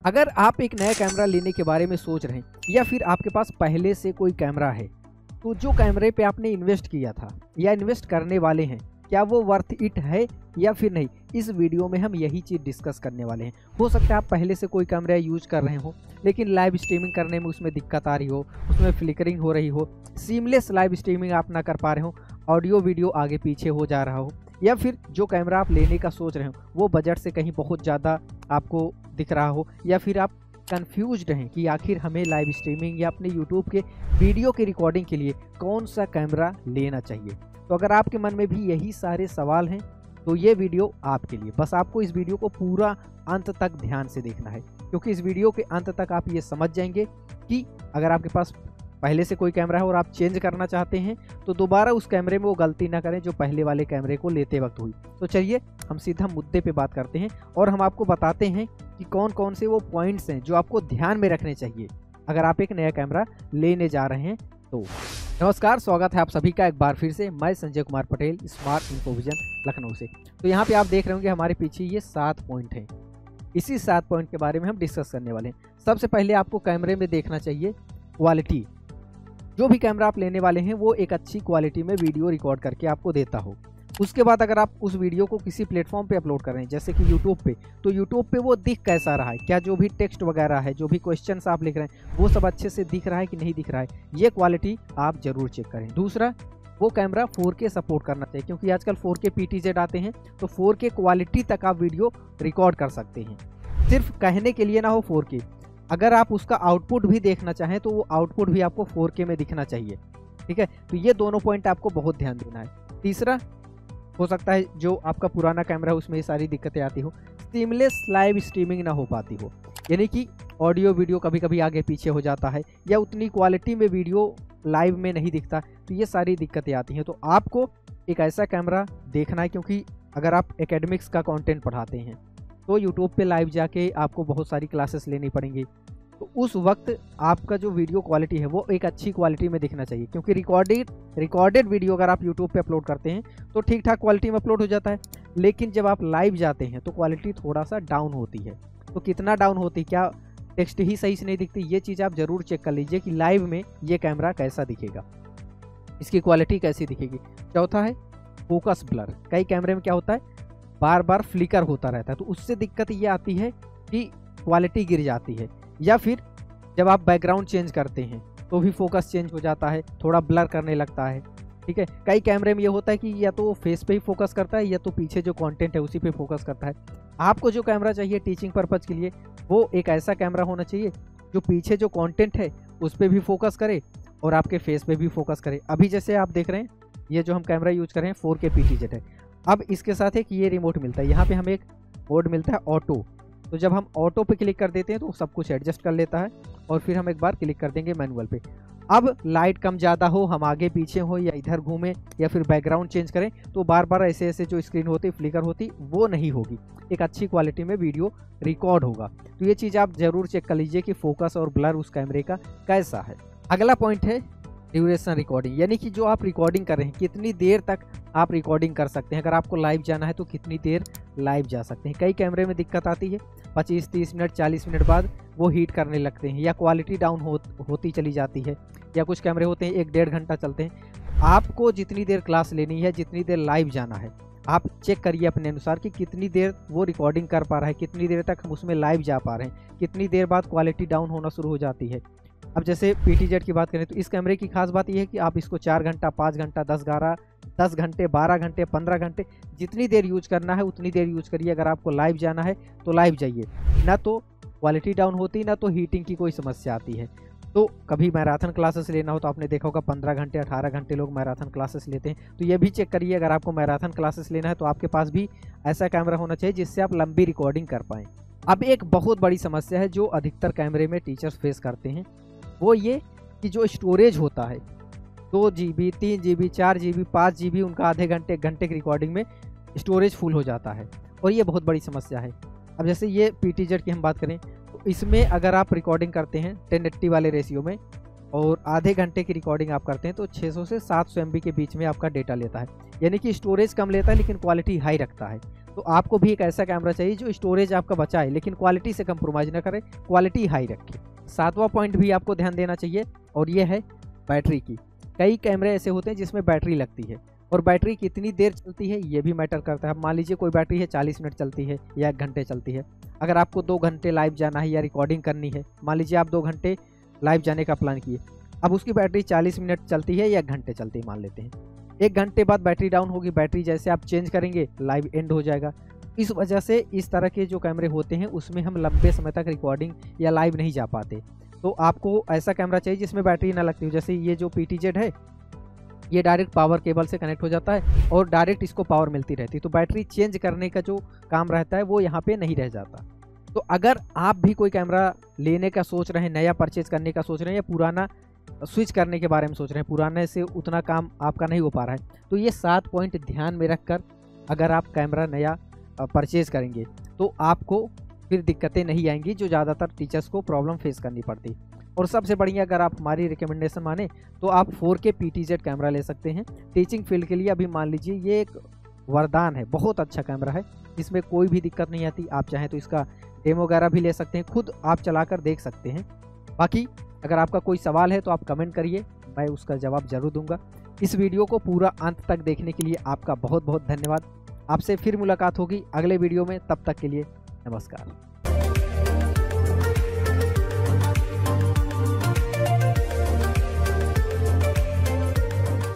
अगर आप एक नया कैमरा लेने के बारे में सोच रहे हैं या फिर आपके पास पहले से कोई कैमरा है, तो जो कैमरे पे आपने इन्वेस्ट किया था या इन्वेस्ट करने वाले हैं, क्या वो वर्थ इट है या फिर नहीं, इस वीडियो में हम यही चीज़ डिस्कस करने वाले हैं। हो सकता है आप पहले से कोई कैमरा यूज कर रहे हो लेकिन लाइव स्ट्रीमिंग करने में उसमें दिक्कत आ रही हो, उसमें फ्लिकरिंग हो रही हो, सीमलेस लाइव स्ट्रीमिंग आप ना कर पा रहे हो, ऑडियो वीडियो आगे पीछे हो जा रहा हो, या फिर जो कैमरा आप लेने का सोच रहे हो वो बजट से कहीं बहुत ज़्यादा आपको दिख रहा हो, या फिर आप कंफ्यूज्ड हैं कि आखिर हमें लाइव स्ट्रीमिंग या अपने यूट्यूब के वीडियो की रिकॉर्डिंग के लिए कौन सा कैमरा लेना चाहिए। तो अगर आपके मन में भी यही सारे सवाल हैं तो ये वीडियो आपके लिए। बस आपको इस वीडियो को पूरा अंत तक ध्यान से देखना है, क्योंकि इस वीडियो के अंत तक आप ये समझ जाएंगे कि अगर आपके पास पहले से कोई कैमरा है और आप चेंज करना चाहते हैं तो दोबारा उस कैमरे में वो गलती ना करें जो पहले वाले कैमरे को लेते वक्त हुई। तो चलिए हम सीधा मुद्दे पे बात करते हैं और हम आपको बताते हैं कि कौन कौन से वो पॉइंट्स हैं जो आपको ध्यान में रखने चाहिए अगर आप एक नया कैमरा लेने जा रहे हैं तो। नमस्कार, स्वागत है आप सभी का एक बार फिर से। मैं संजय कुमार पटेल, स्मार्ट इन्फोविजन लखनऊ से। तो यहाँ पे आप देख रहे होंगे हमारे पीछे ये 7 पॉइंट हैं। इसी 7 पॉइंट के बारे में हम डिस्कस करने वाले हैं। सबसे पहले आपको कैमरे में देखना चाहिए क्वालिटी। जो भी कैमरा आप लेने वाले हैं वो एक अच्छी क्वालिटी में वीडियो रिकॉर्ड करके आपको देता हो। उसके बाद अगर आप उस वीडियो को किसी प्लेटफॉर्म पे अपलोड कर रहे हैं जैसे कि यूट्यूब पे, तो यूट्यूब पे वो दिख कैसा रहा है, क्या जो भी टेक्स्ट वगैरह है, जो भी क्वेश्चंस आप लिख रहे हैं वो सब अच्छे से दिख रहा है कि नहीं दिख रहा है, ये क्वालिटी आप जरूर चेक करें। दूसरा, वो कैमरा 4K सपोर्ट करना चाहिए, क्योंकि आजकल 4K PTZ आते हैं तो 4K क्वालिटी तक आप वीडियो रिकॉर्ड कर सकते हैं। सिर्फ कहने के लिए ना हो 4K, अगर आप उसका आउटपुट भी देखना चाहें तो वो आउटपुट भी आपको 4K में दिखना चाहिए। ठीक है, तो ये दोनों पॉइंट आपको बहुत ध्यान देना है। तीसरा, हो सकता है जो आपका पुराना कैमरा है उसमें ये सारी दिक्कतें आती हो, सीमलेस लाइव स्ट्रीमिंग ना हो पाती हो, यानी कि ऑडियो वीडियो कभी कभी आगे पीछे हो जाता है या उतनी क्वालिटी में वीडियो लाइव में नहीं दिखता, तो ये सारी दिक्कतें आती हैं। तो आपको एक ऐसा कैमरा देखना है, क्योंकि अगर आप एकेडमिक्स का कंटेंट पढ़ाते हैं तो यूट्यूब पे लाइव जाके आपको बहुत सारी क्लासेस लेनी पड़ेंगी, तो उस वक्त आपका जो वीडियो क्वालिटी है वो एक अच्छी क्वालिटी में दिखना चाहिए, क्योंकि रिकॉर्डेड वीडियो अगर आप यूट्यूब पे अपलोड करते हैं तो ठीक ठाक क्वालिटी में अपलोड हो जाता है, लेकिन जब आप लाइव जाते हैं तो क्वालिटी थोड़ा सा डाउन होती है। तो कितना डाउन होती है, क्या टेक्स्ट ही सही से नहीं दिखती, ये चीज़ आप ज़रूर चेक कर लीजिए कि लाइव में ये कैमरा कैसा दिखेगा, इसकी क्वालिटी कैसी दिखेगी। चौथा है फोकस ब्लर। कई कैमरे में क्या होता है, बार बार फ्लिकर होता रहता है, तो उससे दिक्कत ये आती है कि क्वालिटी गिर जाती है, या फिर जब आप बैकग्राउंड चेंज करते हैं तो भी फोकस चेंज हो जाता है, थोड़ा ब्लर करने लगता है। ठीक है, कई कैमरे में ये होता है कि या तो फेस पे ही फोकस करता है या तो पीछे जो कंटेंट है उसी पे फोकस करता है। आपको जो कैमरा चाहिए टीचिंग पर्पज़ के लिए वो एक ऐसा कैमरा होना चाहिए जो पीछे जो कंटेंट है उस पर भी फोकस करे और आपके फेस पे भी फोकस करे। अभी जैसे आप देख रहे हैं ये जो हम कैमरा यूज कर रहे हैं 4K PTZ है। अब इसके साथ एक ये रिमोट मिलता है, यहाँ पे हमें एक मोड मिलता है ऑटो, तो जब हम ऑटो पे क्लिक कर देते हैं तो सब कुछ एडजस्ट कर लेता है, और फिर हम एक बार क्लिक कर देंगे मैनुअल पे। अब लाइट कम ज़्यादा हो, हम आगे पीछे हो या इधर घूमें या फिर बैकग्राउंड चेंज करें तो बार बार ऐसे ऐसे जो स्क्रीन होती फ्लिकर होती वो नहीं होगी, एक अच्छी क्वालिटी में वीडियो रिकॉर्ड होगा। तो ये चीज़ आप ज़रूर चेक कर लीजिए कि फोकस और ब्लर उस कैमरे का कैसा है। अगला पॉइंट है ड्यूरेशन रिकॉर्डिंग, यानी कि जो आप रिकॉर्डिंग कर रहे हैं कितनी देर तक आप रिकॉर्डिंग कर सकते हैं। अगर आपको लाइव जाना है तो कितनी देर लाइव जा सकते हैं। कई कैमरे में दिक्कत आती है 25-30 मिनट 40 मिनट बाद वो हीट करने लगते हैं या क्वालिटी डाउन होती चली जाती है, या कुछ कैमरे होते हैं 1-1.5 घंटा चलते हैं। आपको जितनी देर क्लास लेनी है, जितनी देर लाइव जाना है, आप चेक करिए अपने अनुसार कि कितनी देर वो रिकॉर्डिंग कर पा रहा है, कितनी देर तक हम उसमें लाइव जा पा रहे हैं, कितनी देर बाद क्वालिटी डाउन होना शुरू हो जाती है। अब जैसे PTZ की बात करें तो इस कैमरे की खास बात यह है कि आप इसको 4 घंटा 5 घंटा 10 घंटे 12 घंटे 15 घंटे जितनी देर यूज करना है उतनी देर यूज करिए। अगर आपको लाइव जाना है तो लाइव जाइए, ना तो क्वालिटी डाउन होती ना तो हीटिंग की कोई समस्या आती है। तो कभी मैराथन क्लासेस लेना हो तो आपने देखा होगा 15 घंटे 18 घंटे लोग मैराथन क्लासेस लेते हैं, तो ये भी चेक करिए अगर आपको मैराथन क्लासेस लेना है तो आपके पास भी ऐसा कैमरा होना चाहिए जिससे आप लंबी रिकॉर्डिंग कर पाएँ। अब एक बहुत बड़ी समस्या है जो अधिकतर कैमरे में टीचर्स फेस करते हैं, वो ये कि जो स्टोरेज होता है 2 GB 3 GB 4 GB 5 GB उनका आधे घंटे 1 घंटे की रिकॉर्डिंग में स्टोरेज फुल हो जाता है, और ये बहुत बड़ी समस्या है। अब जैसे ये PTZ की हम बात करें तो इसमें अगर आप रिकॉर्डिंग करते हैं 1080 वाले रेशियो में और आधे घंटे की रिकॉर्डिंग आप करते हैं तो 600 से 700 MB के बीच में आपका डेटा लेता है, यानी कि स्टोरेज कम लेता है लेकिन क्वालिटी हाई रखता है। तो आपको भी एक ऐसा कैमरा चाहिए जो स्टोरेज आपका बचाए लेकिन क्वालिटी से कंप्रोमाइज़ ना करे, क्वालिटी हाई रखे। 7वां पॉइंट भी आपको ध्यान देना चाहिए और ये है बैटरी की। कई कैमरे ऐसे होते हैं जिसमें बैटरी लगती है और बैटरी कितनी देर चलती है ये भी मैटर करता है। अब मान लीजिए कोई बैटरी है 40 मिनट चलती है या 1 घंटे चलती है। अगर आपको 2 घंटे लाइव जाना है या रिकॉर्डिंग करनी है, मान लीजिए आप 2 घंटे लाइव जाने का प्लान किए, अब उसकी बैटरी 40 मिनट चलती है या 1 घंटे चलती है मान लेते हैं। 1 घंटे बाद बैटरी डाउन होगी, बैटरी जैसे आप चेंज करेंगे लाइव एंड हो जाएगा। इस वजह से इस तरह के जो कैमरे होते हैं उसमें हम लंबे समय तक रिकॉर्डिंग या लाइव नहीं जा पाते। तो आपको ऐसा कैमरा चाहिए जिसमें बैटरी ना लगती हो। जैसे ये जो PTZ है, ये डायरेक्ट पावर केबल से कनेक्ट हो जाता है और डायरेक्ट इसको पावर मिलती रहती है, तो बैटरी चेंज करने का जो काम रहता है वो यहाँ पे नहीं रह जाता। तो अगर आप भी कोई कैमरा लेने का सोच रहे हैं, नया परचेज करने का सोच रहे हैं या पुराना स्विच करने के बारे में सोच रहे हैं, पुराने से उतना काम आपका नहीं हो पा रहा है, तो ये 7 पॉइंट ध्यान में रखकर अगर आप कैमरा नया परचेज करेंगे तो आपको फिर दिक्कतें नहीं आएंगी जो ज़्यादातर टीचर्स को प्रॉब्लम फेस करनी पड़ती। और सबसे बढ़िया अगर आप हमारी रिकमेंडेशन माने तो आप 4K PTZ कैमरा ले सकते हैं टीचिंग फील्ड के लिए। अभी मान लीजिए ये एक वरदान है, बहुत अच्छा कैमरा है, इसमें कोई भी दिक्कत नहीं आती। आप चाहें तो इसका डेमो वगैरह भी ले सकते हैं, खुद आप चलाकर देख सकते हैं। बाकी अगर आपका कोई सवाल है तो आप कमेंट करिए, मैं उसका जवाब ज़रूर दूंगा। इस वीडियो को पूरा अंत तक देखने के लिए आपका बहुत बहुत धन्यवाद। आपसे फिर मुलाकात होगी अगले वीडियो में, तब तक के लिए नमस्कार।